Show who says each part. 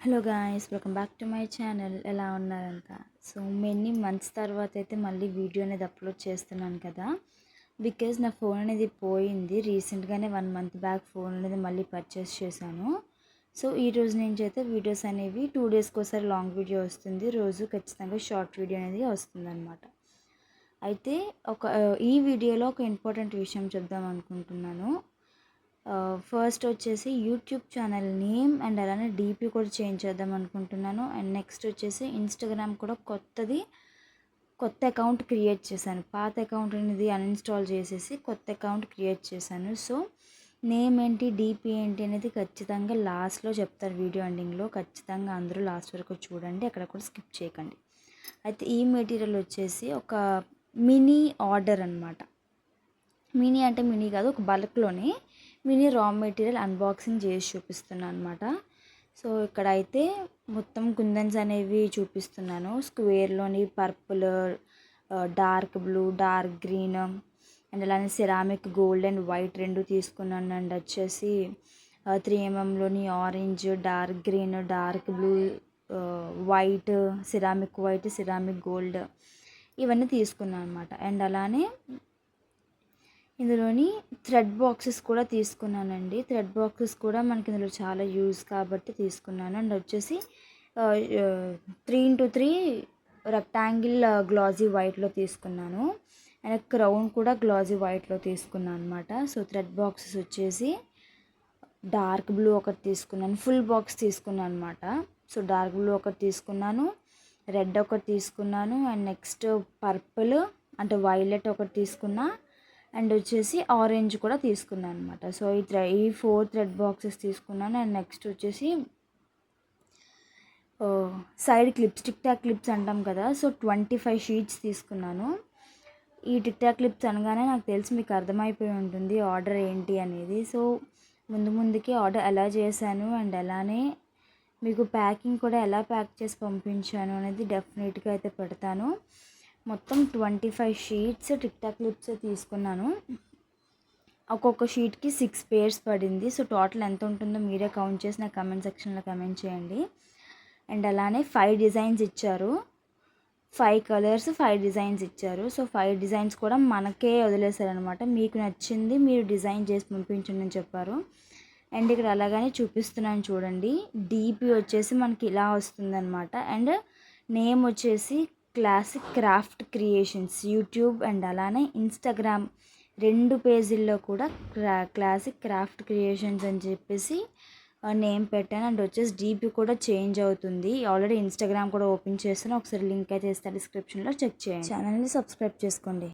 Speaker 1: Hello guys, welcome back to my channel. ఎలా ఉన్నారంతా? So many months తర్వాత అయితే మళ్ళీ వీడియో అనేది అప్లోడ్ చేస్తున్నాను కదా. బికాజ్ నా ఫోన్ అనేది పోయింది. రీసెంట్గానే 1 మంత్ బ్యాక్ ఫోన్ అనేది మళ్ళీ పర్చేస్ చేశాను. సో ఈ రోజు నుంచి అయితే వీడియోస్ అనేవి 2 డేస్కి ఒకసారి లాంగ్ వీడియో వస్తుంది, రోజు ఖచ్చితంగా షార్ట్ వీడియో అనేది వస్తుంది అనమాట. అయితే ఈ వీడియోలో ఒక ఇంపార్టెంట్ విషయం చెప్దాం అనుకుంటున్నాను. ఫస్ట్ వచ్చేసి యూట్యూబ్ ఛానల్ నేమ్ అండ్ అలానే డీపీ కూడా చేంజ్ చేద్దాం అనుకుంటున్నాను. అండ్ నెక్స్ట్ వచ్చేసి ఇన్స్టాగ్రామ్ కూడా కొత్త అకౌంట్ క్రియేట్ చేశాను. పాత అకౌంట్ అనేది అన్ఇన్స్టాల్ చేసేసి కొత్త అకౌంట్ క్రియేట్ చేశాను. సో నేమ్ ఏంటి, డీపీ ఏంటి అనేది ఖచ్చితంగా లాస్ట్లో చెప్తారు, వీడియో ఎండింగ్లో. ఖచ్చితంగా అందరూ లాస్ట్ వరకు చూడండి, అక్కడ కూడా స్కిప్ చేయకండి. అయితే ఈ మెటీరియల్ వచ్చేసి ఒక మినీ ఆర్డర్ అనమాట. మినీ అంటే మినీ కాదు, ఒక బల్క్లోనే మినీ రా మెటీరియల్ అన్బాక్సింగ్ చేసి చూపిస్తున్నాను అనమాట. సో ఇక్కడైతే మొత్తం కుందన్స్ అనేవి చూపిస్తున్నాను. స్క్వేర్లోని purple, dark blue, dark green and అలానే సిరామిక్ గోల్డ్ అండ్ వైట్ రెండు తీసుకున్నాను. అండ్ వచ్చేసి 3mm orange, dark green, dark blue, white, ceramic white, ceramic gold ఇవన్నీ తీసుకున్నాను అనమాట. అండ్ అలానే ఇందులోని థ్రెడ్ బాక్సెస్ కూడా తీసుకున్నానండి. థ్రెడ్ బాక్సెస్ కూడా మనకి ఇందులో చాలా యూజ్ కాబట్టి తీసుకున్నాను. అండ్ వచ్చేసి 3x3 రెక్టాంగిల్ గ్లాజీ వైట్లో తీసుకున్నాను. అండ్ క్రౌన్ కూడా గ్లాజీ వైట్లో తీసుకున్నాను అనమాట. సో థ్రెడ్ బాక్సెస్ వచ్చేసి డార్క్ బ్లూ ఒకటి తీసుకున్నాను, ఫుల్ బాక్స్ తీసుకున్నాను అనమాట. సో డార్క్ బ్లూ ఒకటి తీసుకున్నాను, రెడ్ ఒకటి తీసుకున్నాను, అండ్ నెక్స్ట్ పర్పుల్ అంటే వైలెట్ ఒకటి తీసుకున్నా, అండ్ వచ్చేసి ఆరెంజ్ కూడా తీసుకున్నాను అనమాట. సో ఈ 4 థ్రెడ్ బాక్సెస్ తీసుకున్నాను. అండ్ నెక్స్ట్ వచ్చేసి side clips, tick talk clips అంటాం కదా. సో 25 షీట్స్ తీసుకున్నాను. ఈ టిక్ టాక్ క్లిప్స్ అనగానే నాకు తెలిసి మీకు అర్థమైపోయి ఉంటుంది ఆర్డర్ ఏంటి అనేది. సో ముందుకి ఆర్డర్ ఎలా చేశాను అండ్ అలానే మీకు ప్యాకింగ్ కూడా ఎలా ప్యాక్ చేసి పంపించాను అనేది డెఫినెట్గా అయితే పెడతాను. మొత్తం 25 షీట్స్ టిక్ టాక్ క్లిప్స్ తీసుకున్నాను. ఒక్కొక్క షీట్కి 6 పేర్స్ పడింది. సో టోటల్ ఎంత ఉంటుందో మీరే కౌంట్ చేసి నాకు కమెంట్ సెక్షన్లో కమెంట్ చేయండి. అండ్ అలానే 5 డిజైన్స్ ఇచ్చారు, 5 కలర్స్, 5 డిజైన్స్ ఇచ్చారు. సో 5 డిజైన్స్ కూడా మనకే వదిలేశారనమాట. మీకు నచ్చింది మీరు డిజైన్ చేసి పంపించండి అని చెప్పారు. అండ్ ఇక్కడ అలాగనే చూపిస్తున్నాను చూడండి. డీపీ వచ్చేసి మనకి ఇలా వస్తుందన్నమాట. అండ్ నేమ్ వచ్చేసి classic craft creations YouTube and అలానే ఇన్స్టాగ్రామ్ 2 పేజీల్లో కూడా క్లాసిక్ క్రాఫ్ట్ క్రియేషన్స్ అని చెప్పేసి నేమ్ పెట్టాను. అండ్ వచ్చేసి డీపీ కూడా చేంజ్ అవుతుంది. ఆల్రెడీ ఇన్స్టాగ్రామ్ కూడా ఓపెన్ చేస్తాను, ఒకసారి లింక్ అయితే ఇస్తాను డిస్క్రిప్షన్లో, చెక్ చేయండి. ఛానల్ని సబ్స్క్రైబ్ చేసుకోండి.